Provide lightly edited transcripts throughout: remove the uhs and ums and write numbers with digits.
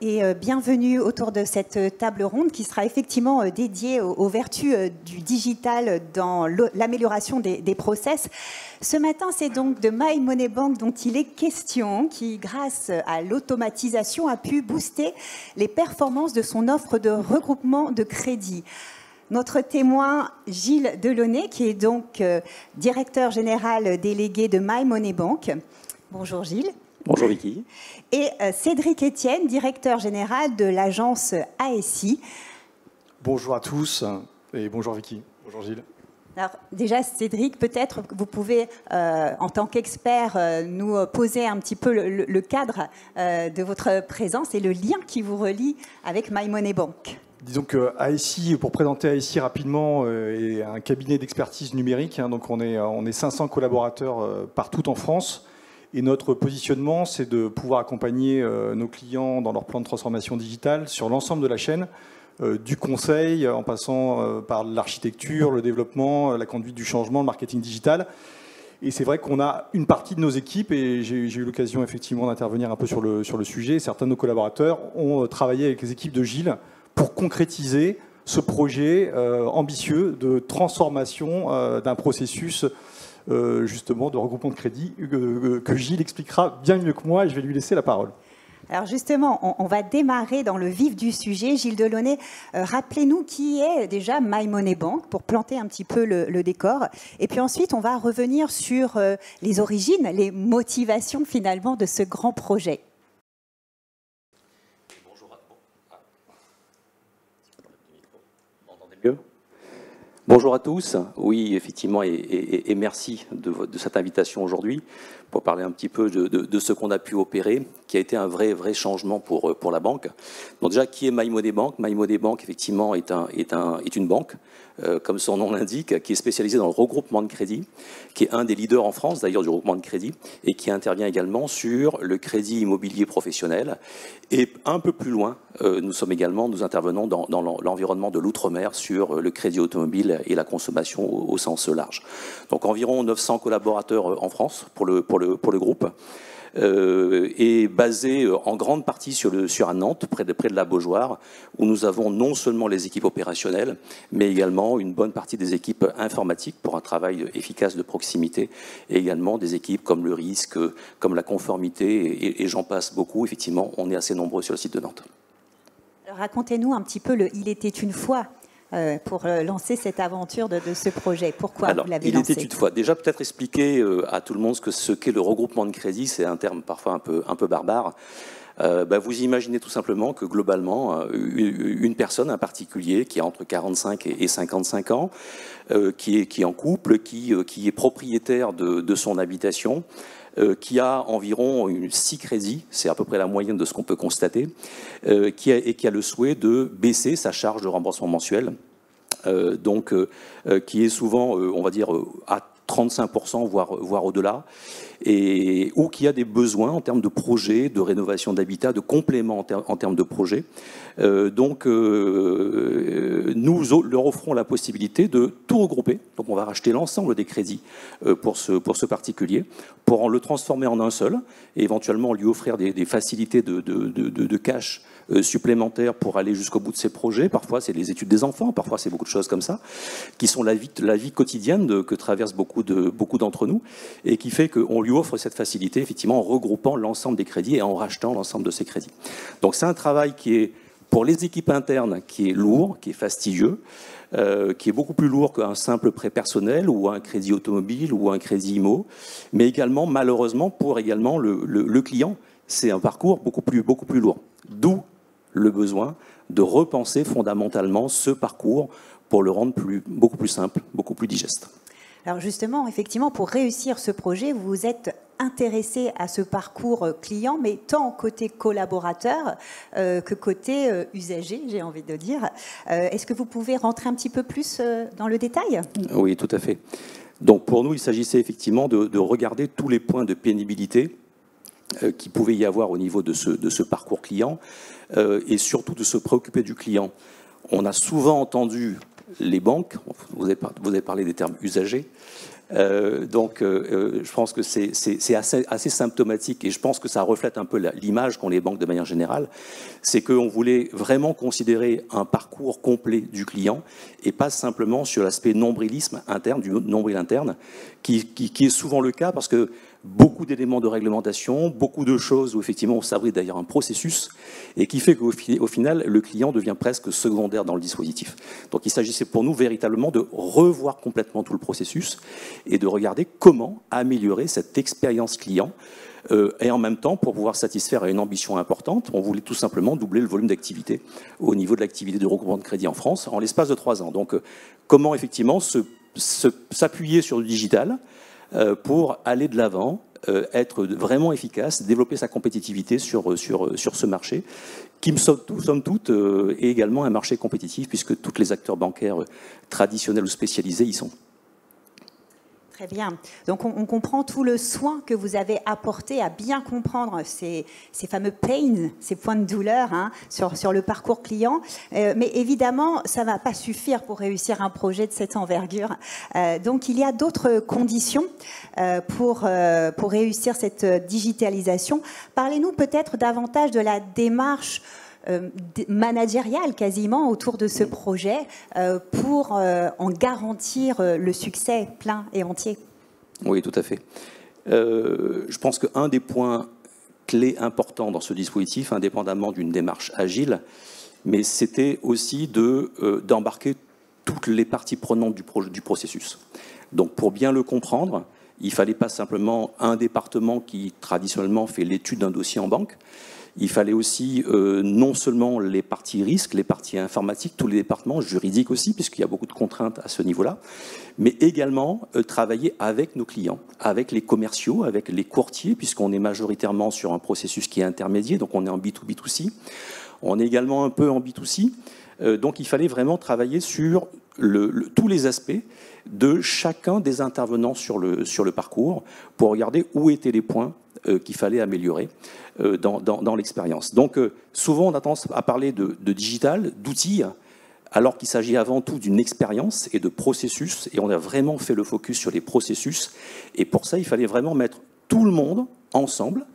et bienvenue autour de cette table ronde qui sera effectivement dédiée aux vertus du digital dans l'amélioration des process. Ce matin, c'est donc de My Money Bank dont il est question, qui, grâce à l'automatisation, a pu booster les performances de son offre de regroupement de crédit. Notre témoin, Gilles Delaunay, qui est donc directeur général délégué de My Money Bank. Bonjour Gilles. Bonjour Vicky. Et Cédric Etienne, directeur général de l'agence ASI. Bonjour à tous et bonjour Vicky. Bonjour Gilles. Alors déjà Cédric, peut-être que vous pouvez, en tant qu'expert, nous poser un petit peu le cadre de votre présence et le lien qui vous relie avec My Money Bank. Disons que ASI, pour présenter ASI rapidement, est un cabinet d'expertise numérique. Donc on est 500 collaborateurs partout en France. Et notre positionnement, c'est de pouvoir accompagner nos clients dans leur plan de transformation digitale sur l'ensemble de la chaîne, du conseil, en passant par l'architecture, le développement, la conduite du changement, le marketing digital. Et c'est vrai qu'on a une partie de nos équipes, et j'ai eu l'occasion effectivement d'intervenir un peu sur le sujet. Certains de nos collaborateurs ont travaillé avec les équipes de Gilles pour concrétiser ce projet ambitieux de transformation d'un processus justement de regroupement de crédit que Gilles expliquera bien mieux que moi, et je vais lui laisser la parole. Alors justement, on va démarrer dans le vif du sujet. Gilles Delaunay, rappelez-nous qui est déjà My Money Bank pour planter un petit peu le décor. Et puis ensuite, on va revenir sur les origines, les motivations finalement de ce grand projet. Bonjour à vous. M'entendez mieux ? Bonjour à tous. Oui, effectivement, et merci de cette invitation aujourd'hui pour parler un petit peu de ce qu'on a pu opérer, qui a été un vrai changement pour la banque. Donc déjà, qui est My Money Bank ? My Money Bank, effectivement, est une banque, comme son nom l'indique, qui est spécialisée dans le regroupement de crédit, qui est un des leaders en France, d'ailleurs, du regroupement de crédit, et qui intervient également sur le crédit immobilier professionnel. Et un peu plus loin, nous intervenons dans l'environnement de l'outre-mer sur le crédit automobile et la consommation au sens large. Donc environ 900 collaborateurs en France pour le groupe, et basé en grande partie sur Nantes, près de la Beaujoire, où nous avons non seulement les équipes opérationnelles, mais également une bonne partie des équipes informatiques pour un travail efficace de proximité, et également des équipes comme le risque, comme la conformité, et j'en passe beaucoup. Effectivement, on est assez nombreux sur le site de Nantes. Alors, racontez-nous un petit peu le « Il était une fois ». Pour lancer cette aventure de ce projet. Pourquoi vous l'avez lancé ? Il était une fois. Déjà, peut-être expliquer à tout le monde ce qu'est le regroupement de crédit. C'est un terme parfois un peu barbare. Vous imaginez tout simplement que globalement, une personne, un particulier qui a entre 45 et 55 ans, qui est en couple, qui est propriétaire de son habitation, qui a environ 6 crédits, c'est à peu près la moyenne de ce qu'on peut constater, qui a le souhait de baisser sa charge de remboursement mensuel, qui est souvent, on va dire, à 35%, voire au-delà, ou qui a des besoins en termes de projets, de rénovation d'habitat, de compléments en termes de projets. Nous leur offrons la possibilité de tout regrouper. Donc on va racheter l'ensemble des crédits pour ce particulier, pour le transformer en un seul, et éventuellement lui offrir des facilités de cash supplémentaires pour aller jusqu'au bout de ses projets. Parfois, c'est les études des enfants, parfois, c'est beaucoup de choses comme ça, qui sont la vie quotidienne que traversent beaucoup d'entre nous, et qui fait qu'on lui offre cette facilité, effectivement, en regroupant l'ensemble des crédits et en rachetant l'ensemble de ces crédits. Donc, c'est un travail qui est, pour les équipes internes, qui est lourd, qui est fastidieux, qui est beaucoup plus lourd qu'un simple prêt personnel ou un crédit automobile ou un crédit IMO, mais également, malheureusement, pour également le client, c'est un parcours beaucoup plus lourd. D'où le besoin de repenser fondamentalement ce parcours pour le rendre beaucoup plus simple, beaucoup plus digeste. Alors justement, effectivement, pour réussir ce projet, vous vous êtes intéressé à ce parcours client, mais tant côté collaborateur que côté usager, j'ai envie de dire. Est-ce que vous pouvez rentrer un petit peu plus dans le détail ? Oui, tout à fait. Donc pour nous, il s'agissait effectivement de regarder tous les points de pénibilité qu'il pouvait y avoir au niveau de ce parcours client, et surtout de se préoccuper du client. On a souvent entendu les banques, vous avez parlé des termes usagers, Je pense que c'est assez symptomatique et je pense que ça reflète un peu l'image qu'ont les banques de manière générale. C'est qu'on voulait vraiment considérer un parcours complet du client et pas simplement sur l'aspect nombrilisme interne, du nombril interne, qui est souvent le cas parce que beaucoup d'éléments de réglementation, beaucoup de choses où effectivement on s'abrite derrière un processus et qui fait qu'au final, le client devient presque secondaire dans le dispositif. Donc il s'agissait pour nous véritablement de revoir complètement tout le processus et de regarder comment améliorer cette expérience client. Et en même temps, pour pouvoir satisfaire à une ambition importante, on voulait tout simplement doubler le volume d'activité au niveau de l'activité de regroupement de crédit en France en l'espace de 3 ans. Donc comment effectivement s'appuyer sur le digital pour aller de l'avant, être vraiment efficace, développer sa compétitivité sur ce marché, qui, somme toute, est également un marché compétitif, puisque tous les acteurs bancaires traditionnels ou spécialisés y sont. Très bien. Donc on comprend tout le soin que vous avez apporté à bien comprendre ces fameux pains, ces points de douleur sur le parcours client. Mais évidemment, ça ne va pas suffire pour réussir un projet de cette envergure. Donc il y a d'autres conditions pour réussir cette digitalisation. Parlez-nous peut-être davantage de la démarche managériale quasiment autour de ce projet pour en garantir le succès plein et entier. Oui, tout à fait. Je pense qu'un des points clés importants dans ce dispositif, indépendamment d'une démarche agile, mais c'était aussi d'embarquer toutes les parties prenantes du processus. Donc pour bien le comprendre, il ne fallait pas simplement un département qui traditionnellement fait l'étude d'un dossier en banque. Il fallait aussi non seulement les parties risques, les parties informatiques, tous les départements juridiques aussi, puisqu'il y a beaucoup de contraintes à ce niveau-là, mais également travailler avec nos clients, avec les commerciaux, avec les courtiers, puisqu'on est majoritairement sur un processus qui est intermédiaire, donc on est en B2B2C. On est également un peu en B2C, donc il fallait vraiment travailler sur tous les aspects de chacun des intervenants sur le parcours pour regarder où étaient les points qu'il fallait améliorer dans l'expérience. Donc souvent on a tendance à parler de digital, d'outils, alors qu'il s'agit avant tout d'une expérience et de processus, et on a vraiment fait le focus sur les processus, et pour ça il fallait vraiment mettre tout le monde ensemble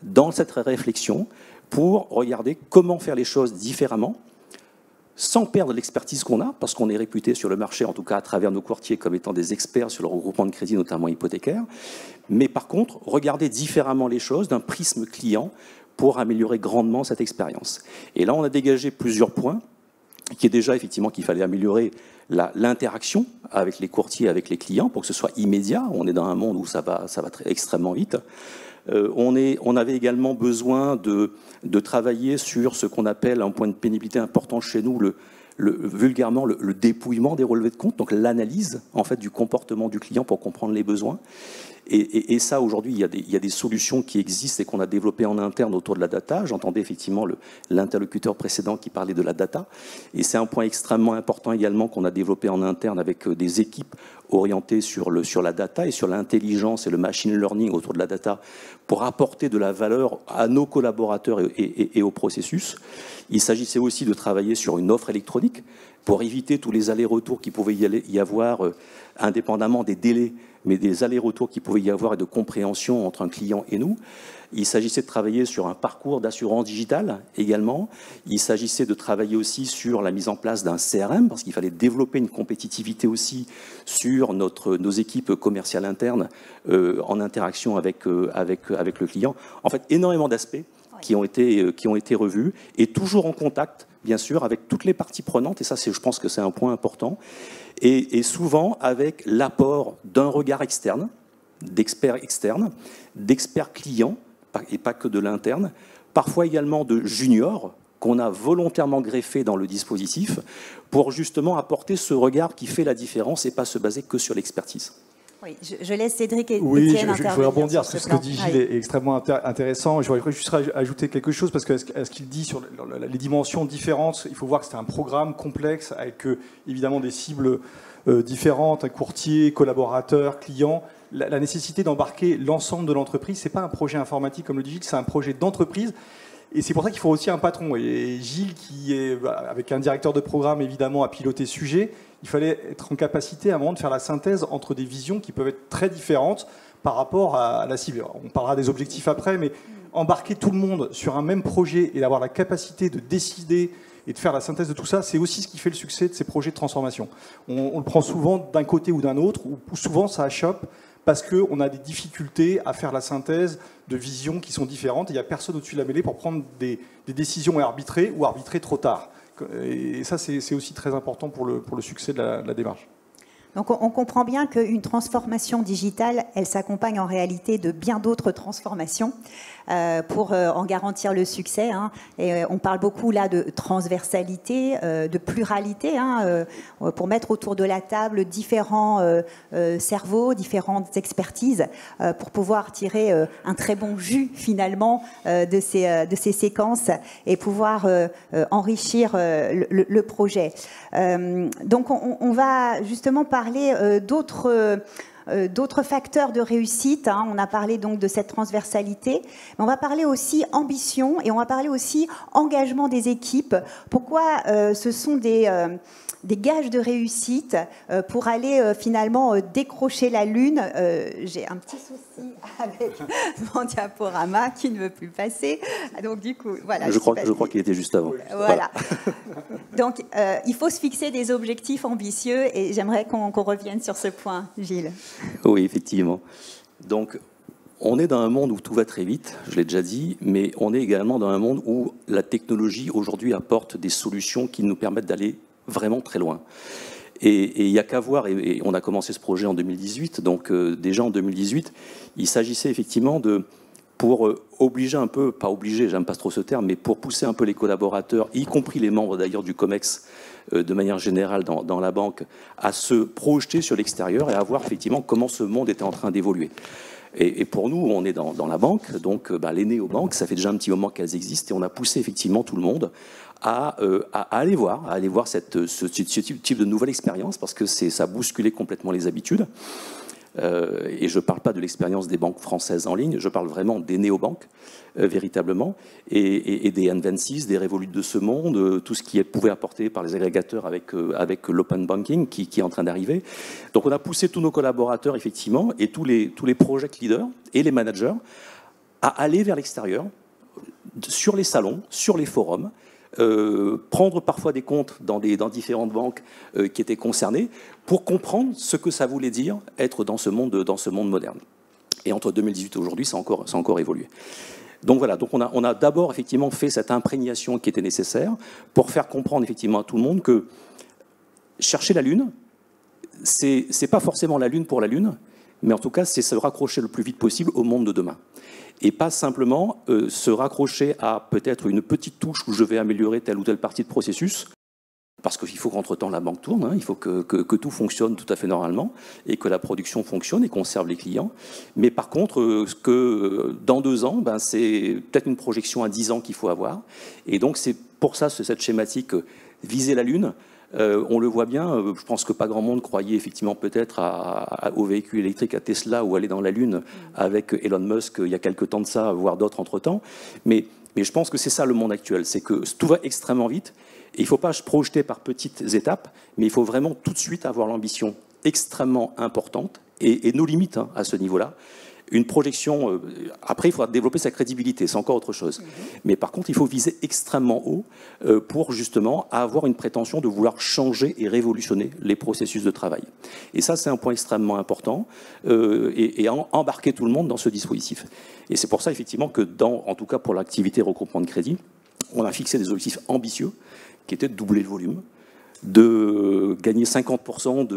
dans cette réflexion pour regarder comment faire les choses différemment, sans perdre l'expertise qu'on a, parce qu'on est réputé sur le marché, en tout cas à travers nos courtiers, comme étant des experts sur le regroupement de crédit, notamment hypothécaire. Mais par contre, regarder différemment les choses d'un prisme client pour améliorer grandement cette expérience. Et là, on a dégagé plusieurs points, qui est déjà effectivement qu'il fallait améliorer l'interaction avec les courtiers, avec les clients, pour que ce soit immédiat. On est dans un monde où ça va extrêmement vite. On avait également besoin de travailler sur ce qu'on appelle un point de pénibilité important chez nous, vulgairement le dépouillement des relevés de compte, donc l'analyse en fait du comportement du client pour comprendre les besoins. Et ça, aujourd'hui, il y a des solutions qui existent et qu'on a développées en interne autour de la data. J'entendais effectivement l'interlocuteur précédent qui parlait de la data. Et c'est un point extrêmement important également qu'on a développé en interne avec des équipes orientées sur la data et sur l'intelligence et le machine learning autour de la data pour apporter de la valeur à nos collaborateurs et au processus. Il s'agissait aussi de travailler sur une offre électronique pour éviter tous les allers-retours qu'il pouvait y avoir, indépendamment des délais, mais des allers-retours qu'il pouvait y avoir et de compréhension entre un client et nous. Il s'agissait de travailler sur un parcours d'assurance digitale également. Il s'agissait de travailler aussi sur la mise en place d'un CRM, parce qu'il fallait développer une compétitivité aussi sur nos équipes commerciales internes en interaction avec le client. En fait, énormément d'aspects qui ont été revus, et toujours en contact, bien sûr, avec toutes les parties prenantes, et ça, je pense que c'est un point important, et souvent avec l'apport d'un regard externe, d'experts externes, d'experts clients, et pas que de l'interne, parfois également de juniors, qu'on a volontairement greffés dans le dispositif, pour justement apporter ce regard qui fait la différence et pas se baser que sur l'expertise. Oui, je laisse Cédric et Étienne intervenir. Je voudrais rebondir sur ce que dit Gilles, oui. est extrêmement intéressant. Je voudrais juste ajouter quelque chose, parce que ce qu'il dit sur les dimensions différentes, il faut voir que c'est un programme complexe avec évidemment des cibles différentes, courtiers, collaborateurs, clients. La nécessité d'embarquer l'ensemble de l'entreprise, ce n'est pas un projet informatique comme le dit Gilles, c'est un projet d'entreprise Et c'est pour ça qu'il faut aussi un patron. Et Gilles, qui est avec un directeur de programme évidemment à piloter ce sujet, il fallait être en capacité à un moment de faire la synthèse entre des visions qui peuvent être très différentes par rapport à la cible. On parlera des objectifs après, mais embarquer tout le monde sur un même projet et d'avoir la capacité de décider et de faire la synthèse de tout ça, c'est aussi ce qui fait le succès de ces projets de transformation. On le prend souvent d'un côté ou d'un autre, ou souvent ça achoppe parce qu'on a des difficultés à faire la synthèse de visions qui sont différentes. Il n'y a personne au-dessus de la mêlée pour prendre des décisions et arbitrer ou arbitrer trop tard. Et ça, c'est aussi très important pour le succès de la démarche. Donc on comprend bien qu'une transformation digitale, elle s'accompagne en réalité de bien d'autres transformations pour en garantir le succès. Hein. Et on parle beaucoup là de transversalité, de pluralité, hein, pour mettre autour de la table différents cerveaux, différentes expertises, pour pouvoir tirer un très bon jus finalement de ces séquences et pouvoir enrichir le projet. Donc on va justement parler d'autres facteurs de réussite. Hein. On a parlé donc de cette transversalité, mais on va parler aussi ambition et on va parler aussi engagement des équipes. Pourquoi ce sont des gages de réussite pour aller finalement décrocher la Lune. J'ai un petit souci avec mon diaporama qui ne veut plus passer. Donc du coup, voilà. Je crois qu'il était juste avant. Voilà. Donc il faut se fixer des objectifs ambitieux et j'aimerais qu'on revienne sur ce point, Gilles. Oui, effectivement. Donc, on est dans un monde où tout va très vite, je l'ai déjà dit, mais on est également dans un monde où la technologie aujourd'hui apporte des solutions qui nous permettent d'aller vraiment très loin. Et il n'y a qu'à voir, et on a commencé ce projet en 2018, donc déjà en 2018, il s'agissait effectivement pour obliger un peu, pas obliger, j'aime pas trop ce terme, mais pour pousser un peu les collaborateurs, y compris les membres d'ailleurs du COMEX, de manière générale dans la banque, à se projeter sur l'extérieur et à voir effectivement comment ce monde était en train d'évoluer. Et pour nous, on est dans la banque, donc les néobanques, ça fait déjà un petit moment qu'elles existent, et on a poussé effectivement tout le monde à aller voir ce type de nouvelle expérience, parce que ça a bousculé complètement les habitudes. Et je ne parle pas de l'expérience des banques françaises en ligne, je parle vraiment des néobanques, véritablement, et des N26, des Revolut de ce monde, tout ce qui est pouvait apporter par les agrégateurs avec l'open banking qui est en train d'arriver. Donc on a poussé tous nos collaborateurs, effectivement, et tous les project leaders et les managers à aller vers l'extérieur, sur les salons, sur les forums, prendre parfois des comptes dans différentes banques qui étaient concernées pour comprendre ce que ça voulait dire être dans ce monde moderne. Et entre 2018 et aujourd'hui, ça a encore évolué. Donc voilà, donc on a d'abord effectivement fait cette imprégnation qui était nécessaire pour faire comprendre effectivement à tout le monde que chercher la Lune, c'est pas forcément la Lune pour la Lune, mais en tout cas c'est se raccrocher le plus vite possible au monde de demain. Et pas simplement se raccrocher à peut-être une petite touche où je vais améliorer telle ou telle partie de processus, parce qu'il faut qu'entre-temps la banque tourne, hein, il faut que tout fonctionne tout à fait normalement, et que la production fonctionne et qu'on serve les clients. Mais par contre, que dans 2 ans, c'est peut-être une projection à 10 ans qu'il faut avoir. Et donc c'est pour ça cette schématique viser la Lune. On le voit bien, je pense que pas grand monde croyait effectivement peut-être aux véhicules électriques, à Tesla ou aller dans la Lune avec Elon Musk il y a quelques temps de ça, voire d'autres entre-temps. Mais je pense que c'est ça le monde actuel, c'est que tout va extrêmement vite et il ne faut pas se projeter par petites étapes, mais il faut vraiment tout de suite avoir l'ambition extrêmement importante et nos limites à ce niveau-là. Une projection, après il faudra développer sa crédibilité, c'est encore autre chose. Mais par contre, il faut viser extrêmement haut pour justement avoir une prétention de vouloir changer et révolutionner les processus de travail. Et ça, c'est un point extrêmement important et embarquer tout le monde dans ce dispositif. Et c'est pour ça, effectivement, que en tout cas pour l'activité regroupement de crédit, on a fixé des objectifs ambitieux qui étaient de doubler le volume, de gagner 50%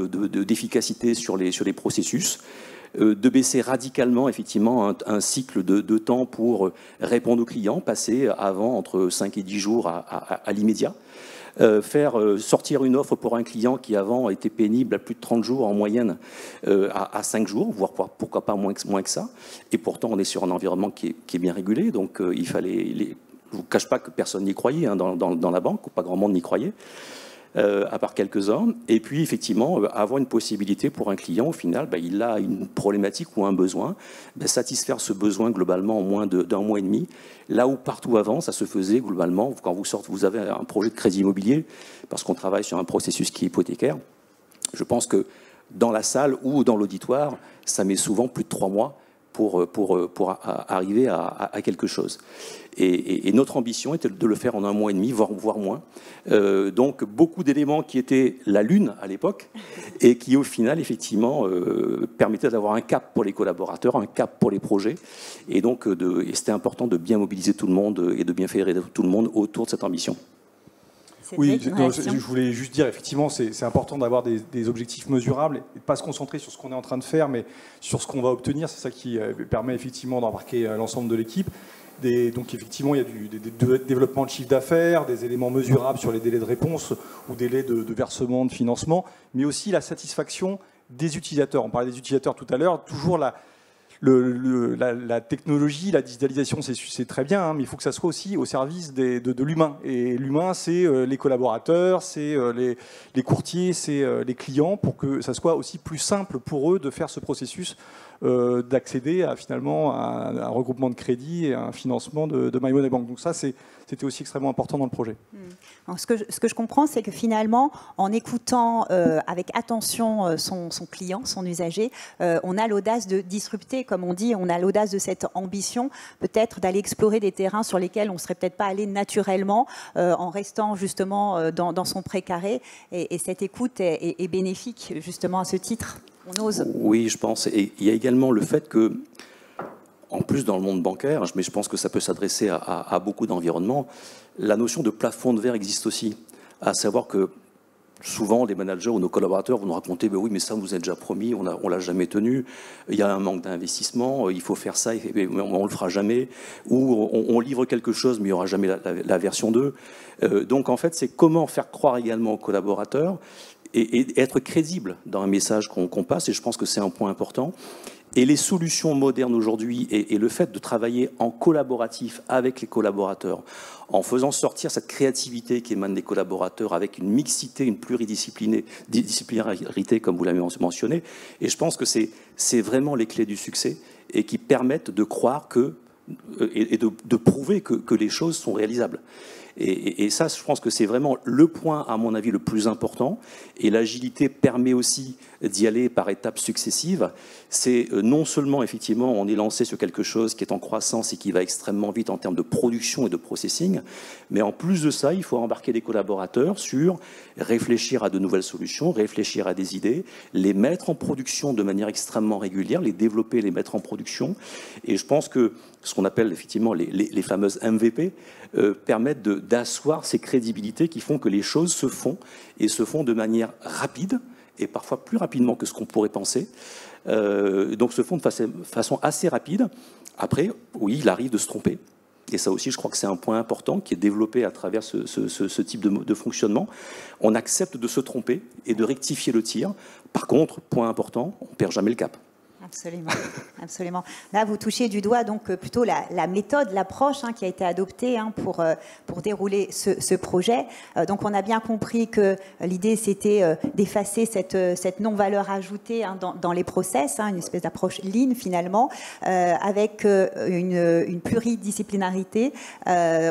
d'efficacité sur les processus, de baisser radicalement effectivement un cycle de temps pour répondre aux clients, passer avant entre 5 et 10 jours à l'immédiat, faire sortir une offre pour un client qui avant était pénible à plus de 30 jours en moyenne à 5 jours, voire pourquoi pas moins que ça. Et pourtant on est sur un environnement qui est bien régulé, donc il fallait... Je ne vous cache pas que personne n'y croyait dans la banque, ou pas grand monde n'y croyait. à part quelques-uns. Et puis, effectivement, avoir une possibilité pour un client, au final, il a une problématique ou un besoin, satisfaire ce besoin globalement en moins d'un mois et demi, là où partout avant, ça se faisait globalement, quand vous avez un projet de crédit immobilier, parce qu'on travaille sur un processus qui est hypothécaire, je pense que dans la salle ou dans l'auditoire, ça met souvent plus de 3 mois pour arriver à quelque chose. Et notre ambition était de le faire en un mois et demi, voire moins. Donc beaucoup d'éléments qui étaient la lune à l'époque et qui au final effectivement permettaient d'avoir un cap pour les collaborateurs, un cap pour les projets. Et donc c'était important de bien mobiliser tout le monde et de bien fédérer tout le monde autour de cette ambition. Oui, je voulais juste dire, effectivement, c'est important d'avoir des objectifs mesurables et de ne pas se concentrer sur ce qu'on est en train de faire, mais sur ce qu'on va obtenir. C'est ça qui permet effectivement d'embarquer l'ensemble de l'équipe. Donc effectivement, il y a des développements de chiffre d'affaires, des éléments mesurables sur les délais de réponse ou délais de versement, de financement, mais aussi la satisfaction des utilisateurs. On parlait des utilisateurs tout à l'heure, toujours la technologie, la digitalisation, c'est très bien, hein, mais il faut que ça soit aussi au service de l'humain. Et l'humain, c'est les collaborateurs, c'est les courtiers, c'est les clients, pour que ça soit aussi plus simple pour eux de faire ce processus d'accéder finalement à un regroupement de crédit et à un financement de My Money Bank. Donc ça, c'était aussi extrêmement important dans le projet. Alors, ce que je comprends, c'est que finalement, en écoutant avec attention son client, son usager, on a l'audace de disrupter, comme on dit, on a l'audace de cette ambition, peut-être d'aller explorer des terrains sur lesquels on ne serait peut-être pas allé naturellement, en restant justement dans son précaré. Et cette écoute est bénéfique, justement, à ce titre. On ose. Oui, je pense. Et il y a également le fait que, en plus dans le monde bancaire, mais je pense que ça peut s'adresser à beaucoup d'environnements, la notion de plafond de verre existe aussi. À savoir que souvent, les managers ou nos collaborateurs vont nous raconter « oui, mais ça, on vous a déjà promis, on ne l'a jamais tenu, il y a un manque d'investissement, il faut faire ça, mais on ne le fera jamais, ou on livre quelque chose, mais il n'y aura jamais la version 2 ». Donc, en fait, c'est comment faire croire également aux collaborateurs et être crédible dans un message qu'on passe, et je pense que c'est un point important. Et les solutions modernes aujourd'hui et le fait de travailler en collaboratif avec les collaborateurs, en faisant sortir cette créativité qui émane des collaborateurs avec une mixité, une pluridisciplinarité, comme vous l'avez mentionné, et je pense que c'est vraiment les clés du succès et qui permettent de croire et de prouver que les choses sont réalisables. Et ça, je pense que c'est vraiment le point, à mon avis, le plus important. Et l'agilité permet aussi d'y aller par étapes successives. C'est non seulement, effectivement, on est lancé sur quelque chose qui est en croissance et qui va extrêmement vite en termes de production et de processing, mais en plus de ça, il faut embarquer les collaborateurs sur réfléchir à de nouvelles solutions, réfléchir à des idées, les mettre en production de manière extrêmement régulière, les développer, les mettre en production. Et je pense que ce qu'on appelle effectivement les fameuses MVP permettent d'asseoir ces crédibilités qui font que les choses se font et se font de manière rapide et parfois plus rapidement que ce qu'on pourrait penser. Donc se font de façon assez rapide. Après, oui, il arrive de se tromper. Et ça aussi, je crois que c'est un point important qui est développé à travers ce type de fonctionnement. On accepte de se tromper et de rectifier le tir. Par contre, point important, on ne perd jamais le cap. Absolument, absolument. Là, vous touchez du doigt donc plutôt la méthode, l'approche qui a été adoptée pour dérouler ce projet. Donc, on a bien compris que l'idée, c'était d'effacer cette non-valeur ajoutée dans les process, une espèce d'approche lean finalement, avec une pluridisciplinarité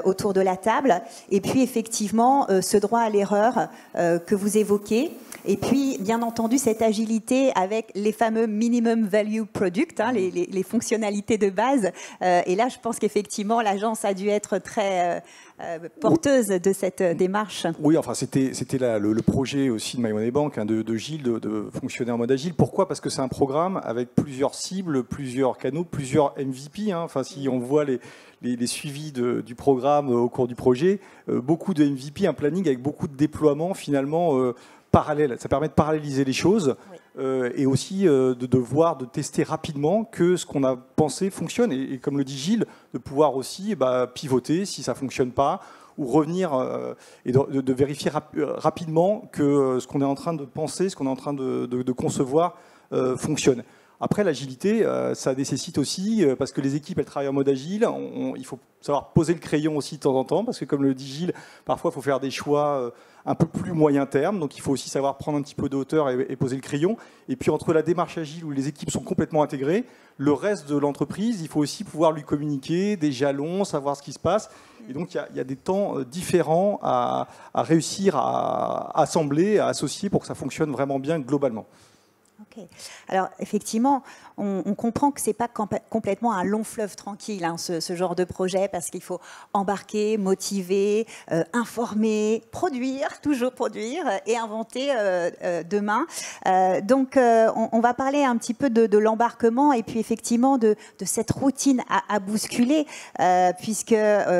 autour de la table. Et puis, effectivement, ce droit à l'erreur que vous évoquez. Et puis, bien entendu, cette agilité avec les fameux minimum value product, les fonctionnalités de base. Et là, je pense qu'effectivement, l'agence a dû être très porteuse de cette démarche. Oui, enfin, c'était le projet aussi de My Money Bank, de Gilles, de fonctionner en mode agile. Pourquoi ? Parce que c'est un programme avec plusieurs cibles, plusieurs canaux, plusieurs MVP. Enfin, si on voit les suivis du programme au cours du projet, beaucoup de MVP, un planning avec beaucoup de déploiements finalement parallèles. Ça permet de paralléliser les choses. Oui. Et aussi de tester rapidement que ce qu'on a pensé fonctionne. Et comme le dit Gilles, de pouvoir aussi pivoter si ça ne fonctionne pas, ou revenir et de vérifier rapidement que ce qu'on est en train de penser, ce qu'on est en train de concevoir fonctionne. Après, l'agilité, ça nécessite aussi, parce que les équipes, elles travaillent en mode agile, il faut savoir poser le crayon aussi de temps en temps, parce que comme le dit Gilles, parfois, il faut faire des choix un peu plus moyen terme, donc il faut aussi savoir prendre un petit peu de hauteur et poser le crayon. Et puis, entre la démarche agile, où les équipes sont complètement intégrées, le reste de l'entreprise, il faut aussi pouvoir lui communiquer des jalons, savoir ce qui se passe. Et donc, il y a des temps différents à réussir à assembler, à associer pour que ça fonctionne vraiment bien globalement. Ok. Alors effectivement, on comprend que ce n'est pas complètement un long fleuve tranquille, hein, ce genre de projet, parce qu'il faut embarquer, motiver, informer, produire, toujours produire et inventer demain. Donc on va parler un petit peu de l'embarquement et puis effectivement de cette routine à bousculer, puisque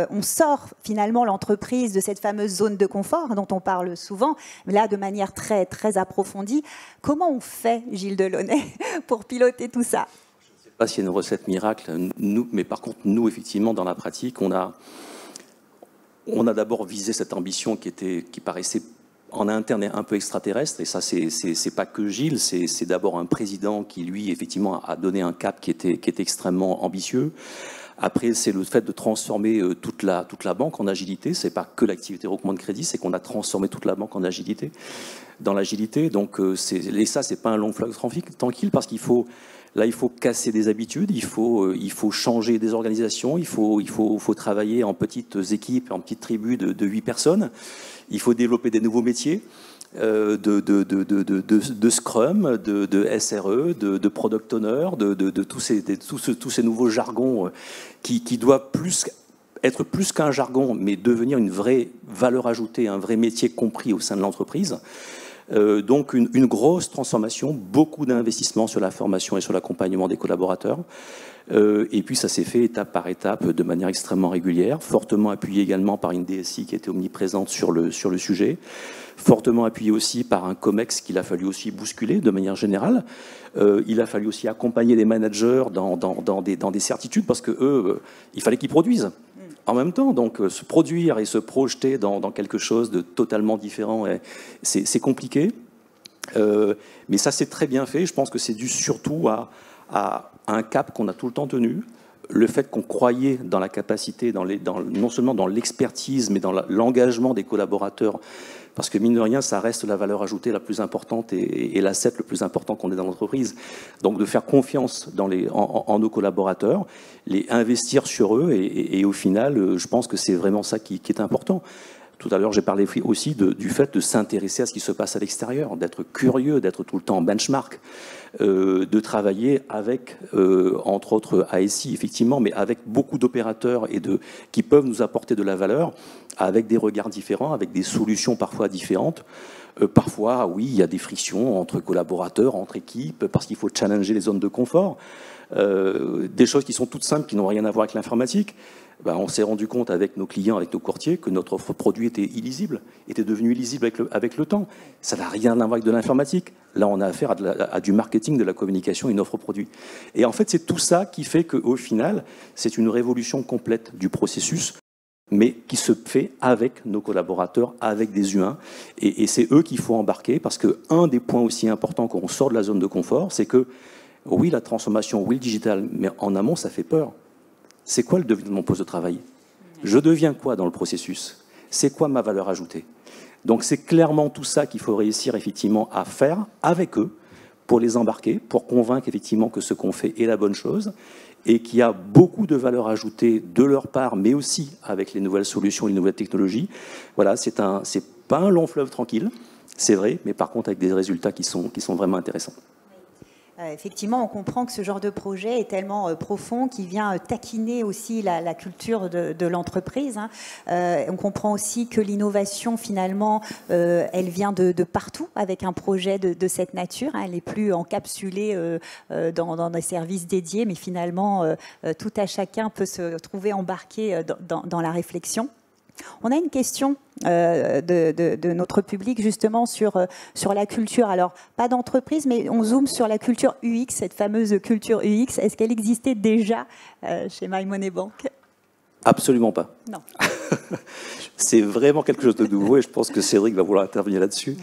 on sort finalement l'entreprise de cette fameuse zone de confort dont on parle souvent, mais là de manière très, très approfondie. Comment on fait, Gilles Delaunay, pour piloter tout ça? Je ne sais pas s'il y a une recette miracle, mais par contre, nous, effectivement, dans la pratique, on a d'abord visé cette ambition qui paraissait en interne un peu extraterrestre, et ça, c'est pas que Gilles, c'est d'abord un président qui, lui, effectivement, a donné un cap qui était extrêmement ambitieux. Après, c'est le fait de transformer toute la banque en agilité. C'est pas que l'activité recouvrement de crédit, c'est qu'on a transformé toute la banque en agilité, dans l'agilité. Donc, et ça, c'est pas un long fleuve tranquille, parce qu'il faut casser des habitudes, il faut changer des organisations, il faut travailler en petites équipes, en petites tribus de 8 personnes. Il faut développer des nouveaux métiers. De Scrum, de SRE, de Product Owner, de tous ces nouveaux jargons qui doivent être plus qu'un jargon, mais devenir une vraie valeur ajoutée, un vrai métier compris au sein de l'entreprise. Donc une grosse transformation, beaucoup d'investissements sur la formation et sur l'accompagnement des collaborateurs. Et puis ça s'est fait étape par étape de manière extrêmement régulière, fortement appuyé également par une DSI qui était omniprésente sur le sujet, fortement appuyé aussi par un COMEX qu'il a fallu aussi bousculer de manière générale. Il a fallu aussi accompagner les managers dans des certitudes, parce que eux, il fallait qu'ils produisent en même temps. Donc se produire et se projeter dans quelque chose de totalement différent, c'est compliqué. Mais ça, c'est très bien fait. Je pense que c'est dû surtout à un cap qu'on a tout le temps tenu, le fait qu'on croyait dans la capacité, non seulement dans l'expertise, mais dans l'engagement des collaborateurs, parce que mine de rien, ça reste la valeur ajoutée la plus importante et l'asset le plus important qu'on ait dans l'entreprise. Donc de faire confiance en nos collaborateurs, les investir sur eux, et au final, je pense que c'est vraiment ça qui est important. Tout à l'heure, j'ai parlé aussi du fait de s'intéresser à ce qui se passe à l'extérieur, d'être curieux, d'être tout le temps en benchmark, de travailler avec, entre autres, ASI, effectivement, mais avec beaucoup d'opérateurs qui peuvent nous apporter de la valeur, avec des regards différents, avec des solutions parfois différentes. Parfois, oui, il y a des frictions entre collaborateurs, entre équipes, parce qu'il faut challenger les zones de confort. Des choses qui sont toutes simples, qui n'ont rien à voir avec l'informatique. On s'est rendu compte avec nos clients, avec nos courtiers, que notre offre produit était illisible, était devenu illisible avec le temps. Ça n'a rien à voir avec de l'informatique. Là, on a affaire à du marketing, de la communication, une offre produit. Et en fait, c'est tout ça qui fait qu'au final, c'est une révolution complète du processus, mais qui se fait avec nos collaborateurs, avec des humains. Et c'est eux qu'il faut embarquer, parce qu'un des points aussi importants quand on sort de la zone de confort, c'est que, oui, la transformation, oui, le digital, mais en amont, ça fait peur. C'est quoi le devenir de mon poste de travail? Je deviens quoi dans le processus? C'est quoi ma valeur ajoutée? Donc c'est clairement tout ça qu'il faut réussir effectivement à faire avec eux, pour les embarquer, pour convaincre effectivement que ce qu'on fait est la bonne chose, et qu'il y a beaucoup de valeur ajoutée de leur part, mais aussi avec les nouvelles solutions et les nouvelles technologies. Voilà, c'est pas un long fleuve tranquille, c'est vrai, mais par contre avec des résultats qui sont vraiment intéressants. Effectivement, on comprend que ce genre de projet est tellement profond qu'il vient taquiner aussi la culture de l'entreprise. On comprend aussi que l'innovation, finalement, elle vient de partout avec un projet de cette nature. Elle n'est plus encapsulée dans des services dédiés, mais finalement, tout à chacun peut se trouver embarqué dans la réflexion. On a une question de notre public justement sur la culture. Alors, pas d'entreprise, mais on zoome sur la culture UX, cette fameuse culture UX. Est-ce qu'elle existait déjà chez My Money Bank? Absolument pas. Non. C'est vraiment quelque chose de nouveau et je pense que Cédric va vouloir intervenir là-dessus.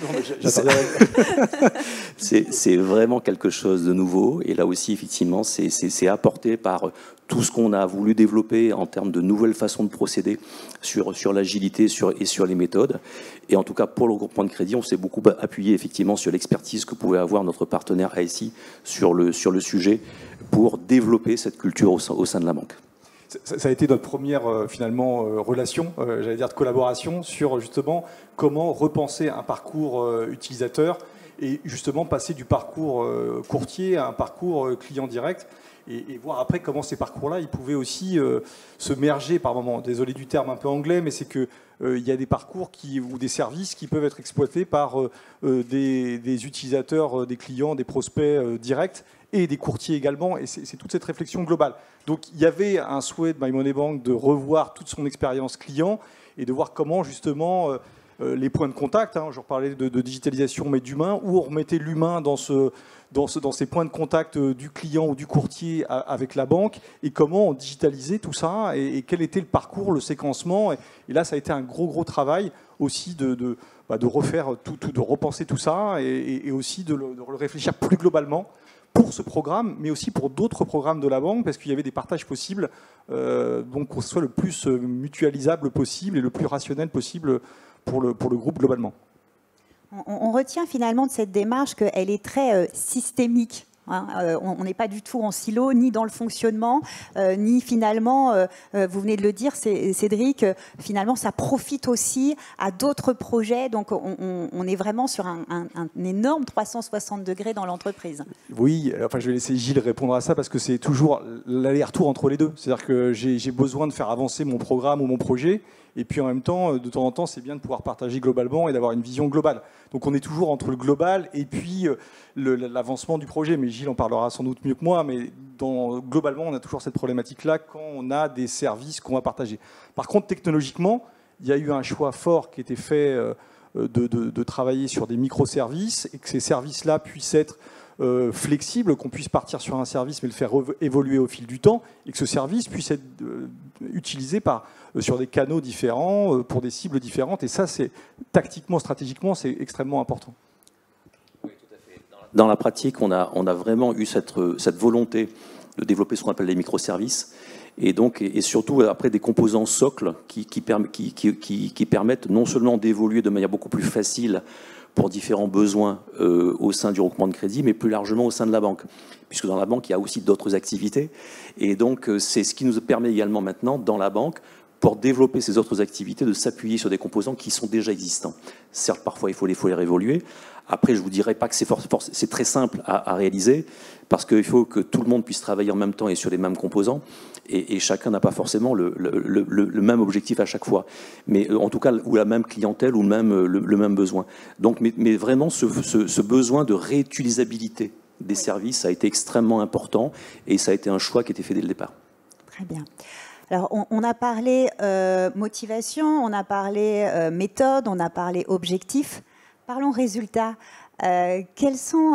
C'est vraiment quelque chose de nouveau et là aussi, effectivement, c'est apporté par tout ce qu'on a voulu développer en termes de nouvelles façons de procéder sur l'agilité et sur les méthodes. Et en tout cas, pour le groupement de crédit, on s'est beaucoup appuyé effectivement sur l'expertise que pouvait avoir notre partenaire ASI sur le sujet pour développer cette culture au sein de la banque. Ça a été notre première finalement relation, j'allais dire de collaboration, sur justement comment repenser un parcours utilisateur et justement passer du parcours courtier à un parcours client direct et voir après comment ces parcours-là, ils pouvaient aussi se merger par moments. Désolé du terme un peu anglais, mais c'est que il y a des parcours ou des services qui peuvent être exploités par des utilisateurs, des clients, des prospects directs et des courtiers également, et c'est toute cette réflexion globale. Donc il y avait un souhait de My Money Bank de revoir toute son expérience client et de voir comment justement les points de contact, je reparlais de digitalisation mais d'humain, où on remettait l'humain dans ces points de contact du client ou du courtier avec la banque, et comment on digitalisait tout ça, et quel était le parcours, le séquencement. Et là, ça a été un gros travail aussi de refaire tout, de repenser tout ça, et aussi de le réfléchir plus globalement pour ce programme, mais aussi pour d'autres programmes de la banque, parce qu'il y avait des partages possibles, donc qu'on soit le plus mutualisable possible et le plus rationnel possible pour le groupe globalement. On retient finalement de cette démarche qu'elle est très systémique. On n'est pas du tout en silo, ni dans le fonctionnement, ni finalement, vous venez de le dire, Cédric, finalement ça profite aussi à d'autres projets. Donc on est vraiment sur un énorme 360 degrés dans l'entreprise. Oui, enfin je vais laisser Gilles répondre à ça parce que c'est toujours l'aller-retour entre les deux. C'est-à-dire que j'ai besoin de faire avancer mon programme ou mon projet. Et puis en même temps, de temps en temps, c'est bien de pouvoir partager globalement et d'avoir une vision globale. Donc on est toujours entre le global et puis l'avancement du projet. Mais Gilles en parlera sans doute mieux que moi. Mais globalement, on a toujours cette problématique-là quand on a des services qu'on va partager. Par contre, technologiquement, il y a eu un choix fort qui était fait de travailler sur des microservices et que ces services-là puissent être flexible, qu'on puisse partir sur un service mais le faire évoluer au fil du temps et que ce service puisse être utilisé sur des canaux différents, pour des cibles différentes. Et ça, c'est tactiquement, stratégiquement, c'est extrêmement important. Oui, tout à fait. Dans la pratique, on a vraiment eu cette volonté de développer ce qu'on appelle les microservices et surtout après des composants socles qui permettent non seulement d'évoluer de manière beaucoup plus facile pour différents besoins au sein du regroupement de crédit, mais plus largement au sein de la banque, puisque dans la banque, il y a aussi d'autres activités. Et donc, c'est ce qui nous permet également maintenant, dans la banque, pour développer ces autres activités, de s'appuyer sur des composants qui sont déjà existants. Certes, parfois, il faut les réévoluer. Après, je ne vous dirais pas que c'est très simple à réaliser, parce qu'il faut que tout le monde puisse travailler en même temps et sur les mêmes composants, et chacun n'a pas forcément le même objectif à chaque fois, mais en tout cas, ou la même clientèle, ou le même besoin. Donc, mais vraiment, ce besoin de réutilisabilité des services a été extrêmement important, et ça a été un choix qui a été fait dès le départ. Très bien. Alors, on a parlé motivation, on a parlé méthode, on a parlé objectif. Parlons résultats. Quels sont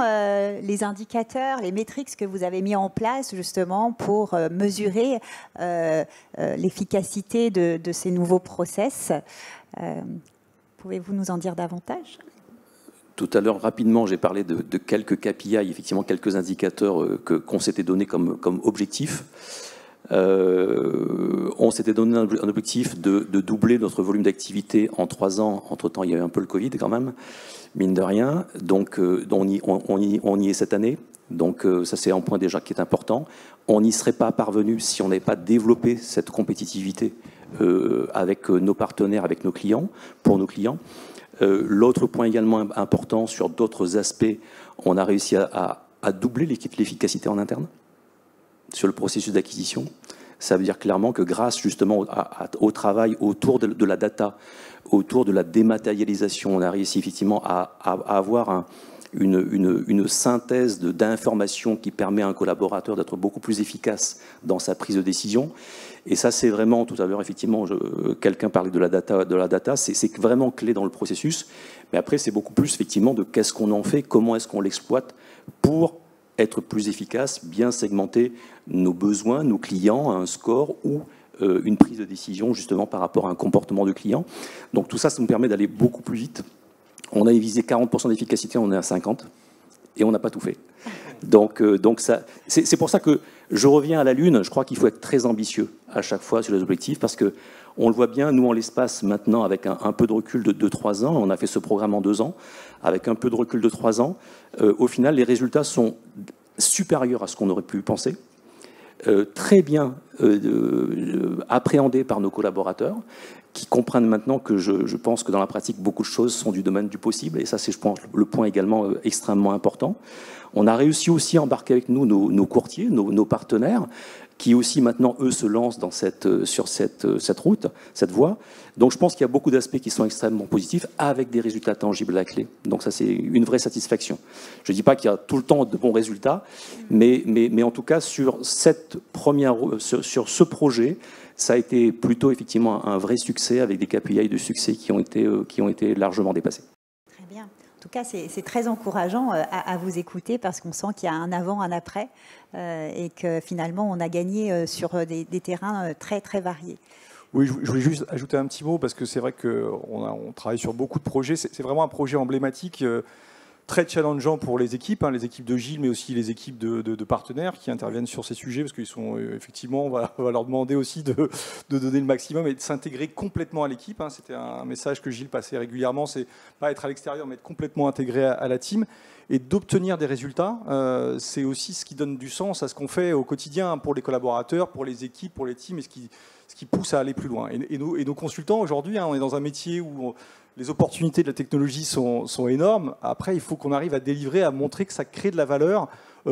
les indicateurs, les métriques que vous avez mis en place justement pour mesurer l'efficacité de ces nouveaux process? Pouvez-vous nous en dire davantage? Tout à l'heure, rapidement, j'ai parlé de quelques KPI, effectivement quelques indicateurs qu'on s'était donnés comme objectifs. On s'était donné un objectif de doubler notre volume d'activité en 3 ans. Entre-temps, il y a eu un peu le Covid quand même, mine de rien. Donc, on y est cette année. Donc, ça, c'est un point déjà qui est important. On n'y serait pas parvenu si on n'avait pas développé cette compétitivité avec nos partenaires, avec nos clients, pour nos clients. L'autre point également important sur d'autres aspects, on a réussi à doubler l'efficacité en interne sur le processus d'acquisition. Ça veut dire clairement que grâce justement au travail autour de la data, autour de la dématérialisation, on a réussi effectivement à avoir une synthèse d'informations qui permet à un collaborateur d'être beaucoup plus efficace dans sa prise de décision. Et ça, c'est vraiment, tout à l'heure, effectivement, quelqu'un parlait de la data, c'est vraiment clé dans le processus. Mais après, c'est beaucoup plus, effectivement, de qu'est-ce qu'on en fait, comment est-ce qu'on l'exploite pour être plus efficace, bien segmenter nos besoins, nos clients à un score ou une prise de décision justement par rapport à un comportement de client. Donc tout ça, ça nous permet d'aller beaucoup plus vite. On avait visé 40% d'efficacité, on est à 50%, et on n'a pas tout fait. Donc c'est pour ça que je reviens à la Lune. Je crois qu'il faut être très ambitieux à chaque fois sur les objectifs, parce que on le voit bien, nous, en l'espace, maintenant, avec un peu de recul de 2-3 ans, on a fait ce programme en 2 ans, avec un peu de recul de 3 ans, au final, les résultats sont supérieurs à ce qu'on aurait pu penser, très bien appréhendés par nos collaborateurs, qui comprennent maintenant que je pense que dans la pratique, beaucoup de choses sont du domaine du possible, et ça, c'est, je pense, le point également extrêmement important. On a réussi aussi à embarquer avec nous nos courtiers, nos partenaires, qui aussi maintenant, eux, se lancent sur cette route, cette voie. Donc je pense qu'il y a beaucoup d'aspects qui sont extrêmement positifs, avec des résultats tangibles à la clé. Donc ça, c'est une vraie satisfaction. Je ne dis pas qu'il y a tout le temps de bons résultats, mais en tout cas, sur ce projet, ça a été plutôt effectivement un vrai succès, avec des KPI de succès qui ont été largement dépassés. Très bien. En tout cas, c'est très encourageant à vous écouter, parce qu'on sent qu'il y a un avant, un après, et que finalement, on a gagné sur des terrains très, très variés. Oui, je voulais juste ajouter un petit mot, parce que c'est vrai qu'on travaille sur beaucoup de projets. C'est vraiment un projet emblématique, très challengeant pour les équipes de Gilles, mais aussi les équipes de partenaires qui interviennent sur ces sujets, parce qu'ils sont effectivement, on va leur demander aussi de donner le maximum et de s'intégrer complètement à l'équipe. C'était un message que Gilles passait régulièrement, c'est pas être à l'extérieur, mais être complètement intégré à la team. Et d'obtenir des résultats, c'est aussi ce qui donne du sens à ce qu'on fait au quotidien pour les collaborateurs, pour les équipes, pour les teams, et ce qui pousse à aller plus loin. Et nos consultants, aujourd'hui, on est dans un métier où les opportunités de la technologie sont énormes. Après, il faut qu'on arrive à délivrer, à montrer que ça crée de la valeur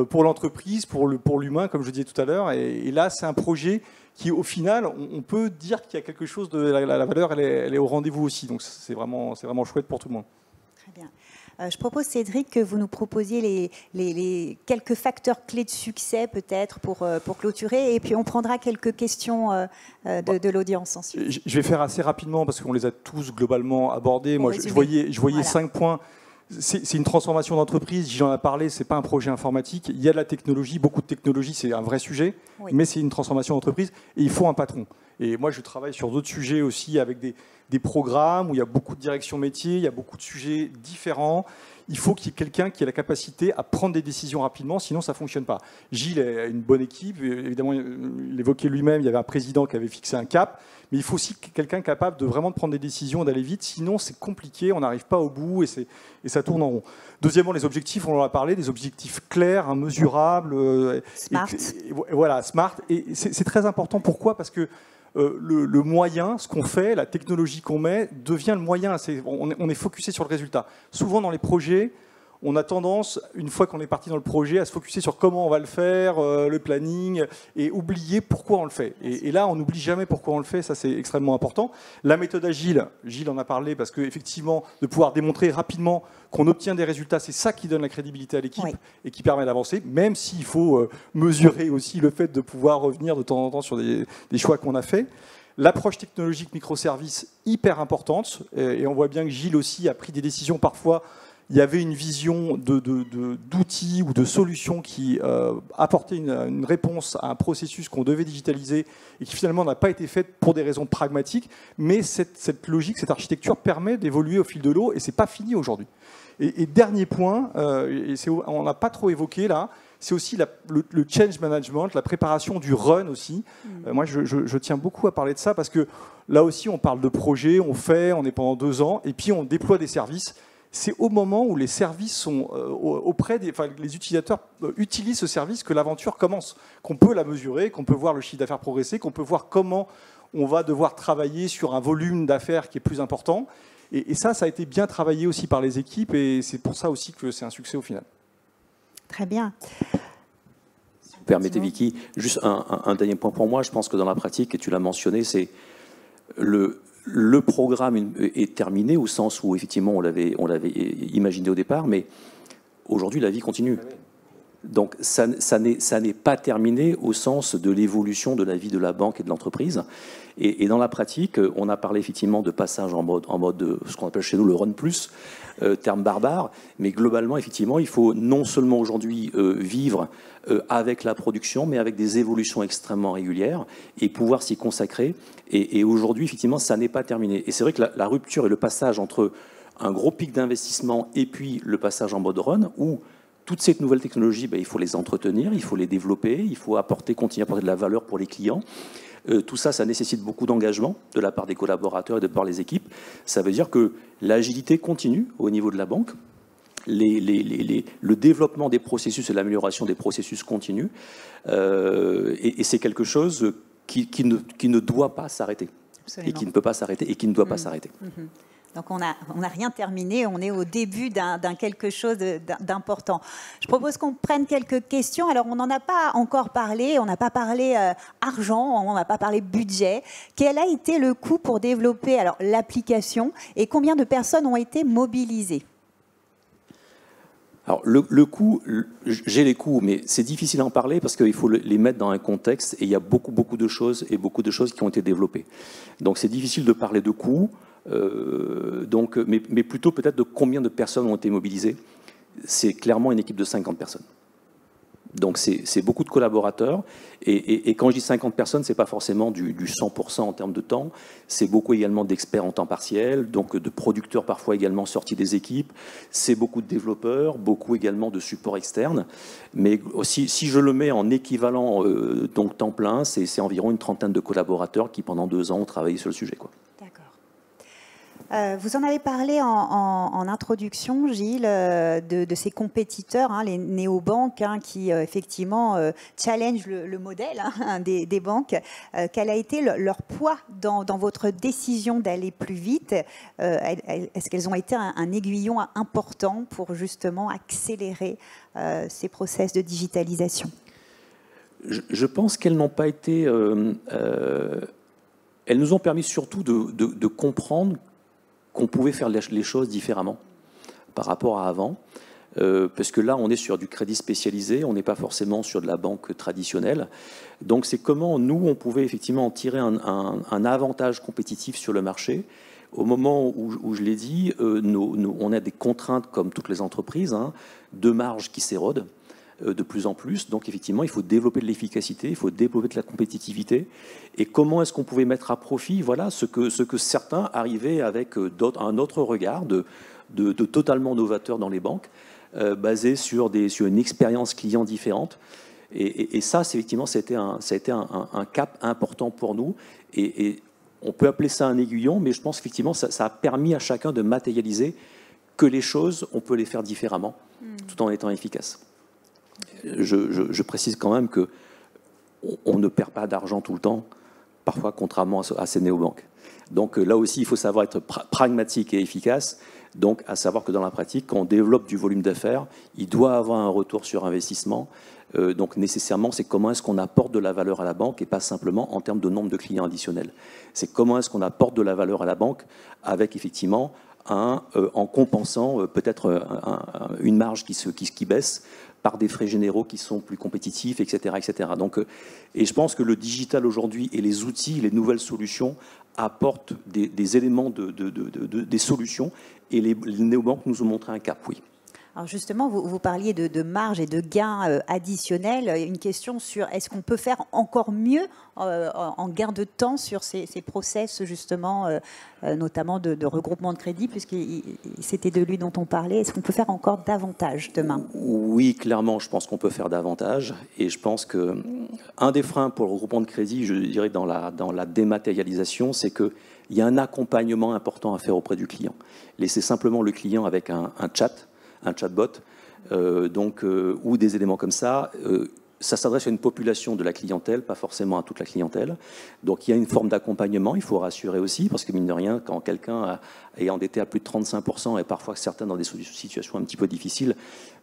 pour l'entreprise, pour l'humain, comme je disais tout à l'heure. Et là, c'est un projet qui, au final, on peut dire qu'il y a quelque chose de la valeur, elle est au rendez-vous aussi. Donc c'est vraiment chouette pour tout le monde. Très bien. Je propose, Cédric, que vous nous proposiez les quelques facteurs clés de succès, peut-être, pour clôturer. Et puis, on prendra quelques questions de l'audience ensuite. Je vais faire assez rapidement, parce qu'on les a tous globalement abordés. Moi, je voyais voilà. 5 points. C'est une transformation d'entreprise, j'en ai parlé, ce n'est pas un projet informatique. Il y a de la technologie, beaucoup de technologie, c'est un vrai sujet, oui. Mais c'est une transformation d'entreprise et il faut un patron. Et moi, je travaille sur d'autres sujets aussi, avec des programmes où il y a beaucoup de directions métiers, il y a beaucoup de sujets différents. Il faut qu'il y ait quelqu'un qui ait la capacité à prendre des décisions rapidement, sinon ça ne fonctionne pas. Gilles a une bonne équipe, évidemment, il l'évoquait lui-même, il y avait un président qui avait fixé un cap, mais il faut aussi quelqu'un capable de vraiment prendre des décisions, d'aller vite, sinon c'est compliqué, on n'arrive pas au bout et ça tourne en rond. Deuxièmement, les objectifs, on en a parlé, des objectifs clairs, mesurables. Smart. Voilà, smart. Et c'est très important, pourquoi ? Parce que le moyen, ce qu'on fait, la technologie qu'on met, devient le moyen. On est focusé sur le résultat. Souvent dans les projets, on a tendance, une fois qu'on est parti dans le projet, à se focuser sur comment on va le faire, le planning, et oublier pourquoi on le fait. Et là, on n'oublie jamais pourquoi on le fait, ça c'est extrêmement important. La méthode agile, Gilles en a parlé, parce qu'effectivement, de pouvoir démontrer rapidement qu'on obtient des résultats, c'est ça qui donne la crédibilité à l'équipe, oui. Et qui permet d'avancer, même s'il faut mesurer aussi le fait de pouvoir revenir de temps en temps sur des choix qu'on a faits. L'approche technologique microservice, hyper importante, et on voit bien que Gilles aussi a pris des décisions parfois. Il y avait une vision d'outils ou de solutions qui apportaient une réponse à un processus qu'on devait digitaliser et qui finalement n'a pas été faite pour des raisons pragmatiques. Mais cette logique, cette architecture permet d'évoluer au fil de l'eau et ce n'est pas fini aujourd'hui. Et dernier point, on n'a pas trop évoqué là, c'est aussi le change management, la préparation du run aussi. Moi, je tiens beaucoup à parler de ça parce que là aussi, on parle de projet, on est pendant 2 ans et puis on déploie des services. C'est au moment où les services sont les utilisateurs utilisent ce service que l'aventure commence, qu'on peut la mesurer, qu'on peut voir le chiffre d'affaires progresser, qu'on peut voir comment on va devoir travailler sur un volume d'affaires qui est plus important. Et ça a été bien travaillé aussi par les équipes et c'est pour ça aussi que c'est un succès au final. Très bien. Si vous permettez, Vicky, juste un dernier point pour moi. Je pense que dans la pratique, et tu l'as mentionné, c'est le programme est terminé au sens où effectivement on l'avait imaginé au départ, mais aujourd'hui la vie continue. Donc ça n'est pas terminé au sens de l'évolution de la vie de la banque et de l'entreprise. Et dans la pratique, on a parlé effectivement de passage en mode de ce qu'on appelle chez nous le run plus, terme barbare, mais globalement, effectivement, il faut non seulement aujourd'hui vivre avec la production, mais avec des évolutions extrêmement régulières et pouvoir s'y consacrer. Et aujourd'hui, effectivement, ça n'est pas terminé. Et c'est vrai que la rupture et le passage entre un gros pic d'investissement et puis le passage en mode run, où toutes ces nouvelles technologies, il faut les entretenir, il faut les développer, il faut continuer à apporter de la valeur pour les clients. Tout ça, ça nécessite beaucoup d'engagement de la part des collaborateurs et de par les équipes. Ça veut dire que l'agilité continue au niveau de la banque. Le développement des processus et l'amélioration des processus continue. Et c'est quelque chose qui ne doit pas s'arrêter. Et qui ne peut pas s'arrêter et qui ne doit pas s'arrêter. Donc on n'a rien terminé, on est au début d'un quelque chose d'important. Je propose qu'on prenne quelques questions. Alors on n'en a pas encore parlé, on n'a pas parlé argent, on n'a pas parlé budget. Quel a été le coût pour développer l'application et combien de personnes ont été mobilisées? Alors le coût, j'ai les coûts, mais c'est difficile à en parler parce qu'il faut les mettre dans un contexte et il y a beaucoup de choses qui ont été développées. Donc c'est difficile de parler de coûts. Mais plutôt peut-être de combien de personnes ont été mobilisées. C'est clairement une équipe de 50 personnes. Donc c'est beaucoup de collaborateurs. Et quand je dis 50 personnes, ce n'est pas forcément du 100% en termes de temps. C'est beaucoup également d'experts en temps partiel, donc de producteurs parfois également sortis des équipes. C'est beaucoup de développeurs, beaucoup également de support externe. Mais aussi, si je le mets en équivalent donc temps plein, c'est environ une trentaine de collaborateurs qui pendant 2 ans ont travaillé sur le sujet, quoi. Vous en avez parlé en introduction, Gilles, de ces compétiteurs, les néobanques, qui effectivement challengent le modèle des banques. Quel a été leur poids dans votre décision d'aller plus vite? Est-ce qu'elles ont été un aiguillon important pour justement accélérer ces process de digitalisation? Je pense qu'elles n'ont pas été... elles nous ont permis surtout de comprendre qu'on pouvait faire les choses différemment par rapport à avant, parce que là, on est sur du crédit spécialisé, on n'est pas forcément sur de la banque traditionnelle. Donc, c'est comment, nous, on pouvait effectivement en tirer un avantage compétitif sur le marché. Au moment où je l'ai dit, on a des contraintes, comme toutes les entreprises, de marge qui s'érodent de plus en plus. Donc, effectivement, il faut développer de l'efficacité, il faut développer de la compétitivité. Et comment est-ce qu'on pouvait mettre à profit ce que certains arrivaient avec un autre regard de totalement novateur dans les banques, basé sur une expérience client différente. Et ça, effectivement, ça a été un cap important pour nous. Et on peut appeler ça un aiguillon, mais je pense effectivement ça a permis à chacun de matérialiser que les choses, on peut les faire différemment, tout en étant efficace. Je précise quand même qu'on ne perd pas d'argent tout le temps, parfois contrairement à ces néobanques. Donc là aussi, il faut savoir être pragmatique et efficace. Donc à savoir que dans la pratique, quand on développe du volume d'affaires, il doit avoir un retour sur investissement. Donc nécessairement, c'est comment est-ce qu'on apporte de la valeur à la banque et pas simplement en termes de nombre de clients additionnels. C'est comment est-ce qu'on apporte de la valeur à la banque avec effectivement en compensant peut-être une marge qui baisse par des frais généraux qui sont plus compétitifs, etc. etc. Donc, et je pense que le digital aujourd'hui et les outils, les nouvelles solutions apportent des éléments, des solutions, et les néobanques nous ont montré un cap, oui. Alors justement, vous parliez de marge et de gains additionnels. Une question sur est-ce qu'on peut faire encore mieux en gain de temps sur ces process, justement, notamment de regroupement de crédit, puisque c'était de lui dont on parlait. Est-ce qu'on peut faire encore davantage demain? Oui, clairement, je pense qu'on peut faire davantage. Et je pense qu'un des freins pour le regroupement de crédit, je dirais, dans la dématérialisation, c'est qu'il y a un accompagnement important à faire auprès du client. Laisser simplement le client avec un chatbot, ou des éléments comme ça, ça s'adresse à une population de la clientèle, pas forcément à toute la clientèle. Donc il y a une forme d'accompagnement, il faut rassurer aussi, parce que mine de rien, quand quelqu'un est endetté à plus de 35%, et parfois certains dans des situations un petit peu difficiles,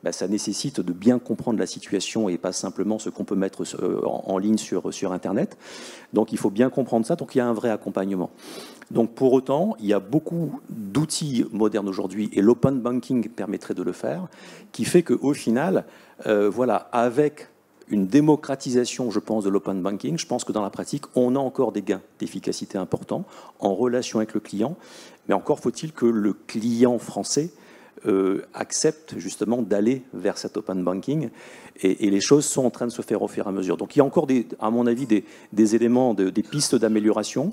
ben, ça nécessite de bien comprendre la situation et pas simplement ce qu'on peut mettre en ligne sur Internet. Donc il faut bien comprendre ça, donc il y a un vrai accompagnement. Donc pour autant, il y a beaucoup d'outils modernes aujourd'hui, et l'open banking permettrait de le faire, qui fait qu'au final, voilà, avec une démocratisation, je pense, de l'open banking, je pense que dans la pratique, on a encore des gains d'efficacité importants en relation avec le client, mais encore faut-il que le client français accepte justement d'aller vers cet open banking, et les choses sont en train de se faire au fur et à mesure. Donc il y a encore, à mon avis, des éléments, des pistes d'amélioration.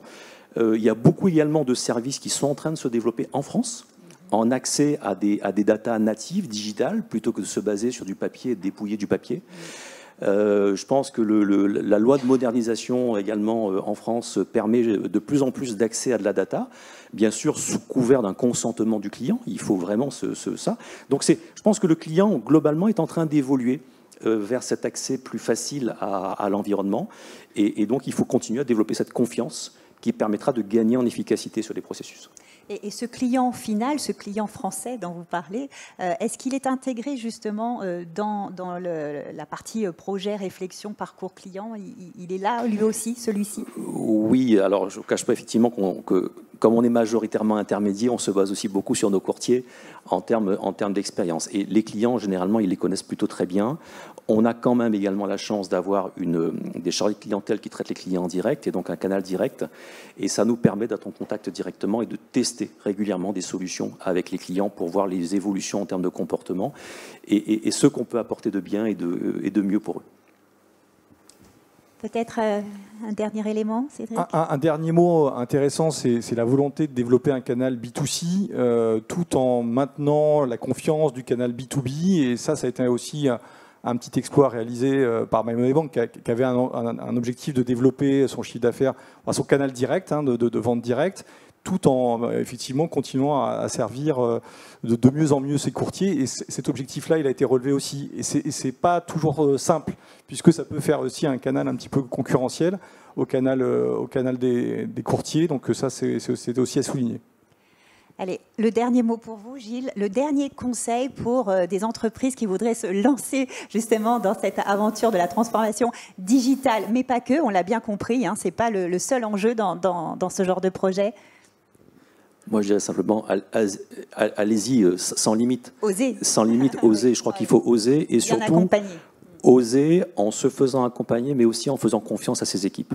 Il y a beaucoup également de services qui sont en train de se développer en France, en accès à des datas natives, digitales, plutôt que de se baser sur du papier et de dépouiller du papier. Je pense que la loi de modernisation également en France permet de plus en plus d'accès à de la data, bien sûr sous couvert d'un consentement du client, il faut vraiment ça. Donc je pense que le client globalement est en train d'évoluer vers cet accès plus facile à l'environnement, et donc il faut continuer à développer cette confiance qui permettra de gagner en efficacité sur les processus. Et ce client final, ce client français dont vous parlez, est-ce qu'il est intégré justement dans la partie projet, réflexion, parcours client? Il est là, lui aussi, celui-ci? Oui, alors je ne cache pas effectivement que comme on est majoritairement intermédiaire, on se base aussi beaucoup sur nos courtiers en termes d'expérience. Et les clients, généralement, ils les connaissent plutôt très bien. On a quand même également la chance d'avoir des chargés de clientèle qui traitent les clients en direct, et donc un canal direct. Et ça nous permet d'être en contact directement et de tester régulièrement des solutions avec les clients pour voir les évolutions en termes de comportement et ce qu'on peut apporter de bien et de mieux pour eux. Peut-être un dernier élément, Cédric? Un dernier mot intéressant, c'est la volonté de développer un canal B2C tout en maintenant la confiance du canal B2B. Et ça a été aussi un petit exploit réalisé par My Money Bank qui avait un objectif de développer son chiffre d'affaires, son canal direct, de vente directe, tout en effectivement continuant à servir de mieux en mieux ses courtiers. Et cet objectif-là, il a été relevé aussi. Et c'est pas toujours simple, puisque ça peut faire aussi un canal un petit peu concurrentiel au canal des courtiers. Donc ça, c'est aussi à souligner. Allez, le dernier mot pour vous, Gilles. Le dernier conseil pour des entreprises qui voudraient se lancer justement dans cette aventure de la transformation digitale, mais pas que, on l'a bien compris, ce n'est pas le seul enjeu dans ce genre de projet. Moi, je dirais simplement, allez-y sans limite. Oser. Sans limite, oser. Je crois qu'il faut oser, et surtout oser en se faisant accompagner, mais aussi en faisant confiance à ses équipes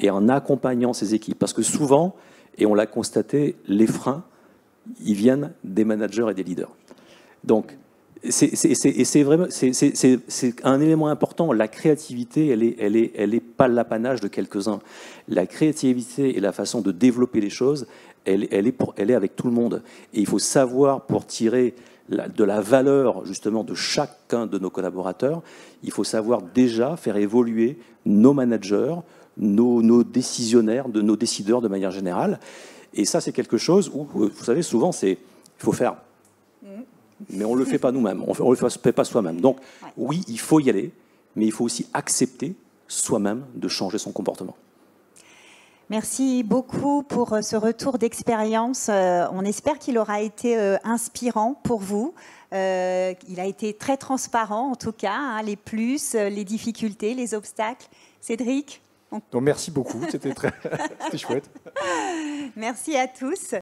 et en accompagnant ses équipes. Parce que souvent, et on l'a constaté, les freins, ils viennent des managers et des leaders. Donc, c'est vraiment, c'est un élément important. La créativité, elle est pas l'apanage de quelques-uns. La créativité et la façon de développer les choses, elle est avec tout le monde. Et il faut savoir, pour tirer de la valeur justement de chacun de nos collaborateurs, il faut savoir déjà faire évoluer nos managers, nos décisionnaires, nos décideurs de manière générale. Et ça, c'est quelque chose où, vous savez, souvent, il faut faire. Mais on ne le fait pas nous-mêmes, on ne le fait pas soi-même. Donc, oui, il faut y aller, mais il faut aussi accepter soi-même de changer son comportement. Merci beaucoup pour ce retour d'expérience. On espère qu'il aura été inspirant pour vous. Il a été très transparent, en tout cas, les plus, les difficultés, les obstacles. Cédric? Donc, merci beaucoup, c'était chouette. Merci à tous.